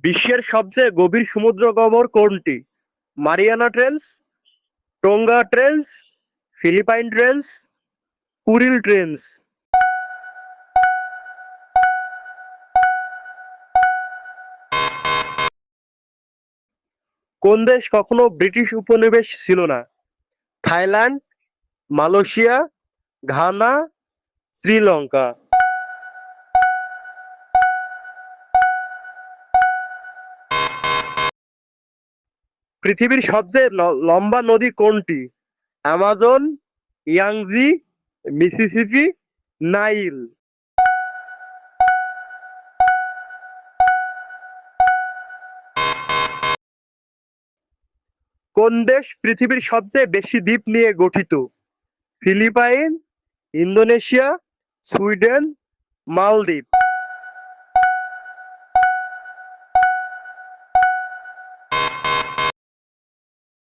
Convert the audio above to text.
বিশ্বের সবচেয়ে গভীর সমুদ্রগহ্বর কোনটি? Mariana trench, Tonga trench, Philippine trench, Kuril trench. কোন দেশ কখনো ব্রিটিশ উপনিবেশ ছিল না? Thailand, Malaysia, Ghana, Sri Lanka. পৃথিবীর সবচেয়ে লম্বা নদী কোনটি? Amazon, Yangtze, Mississippi, Nile. কোন দেশ পৃথিবীর সবচেয়ে বেশি দ্বীপ নিয়ে গঠিত? ফিলিপাইন, ইন্দোনেশিয়া, সুইডেন, মালদ্বীপ।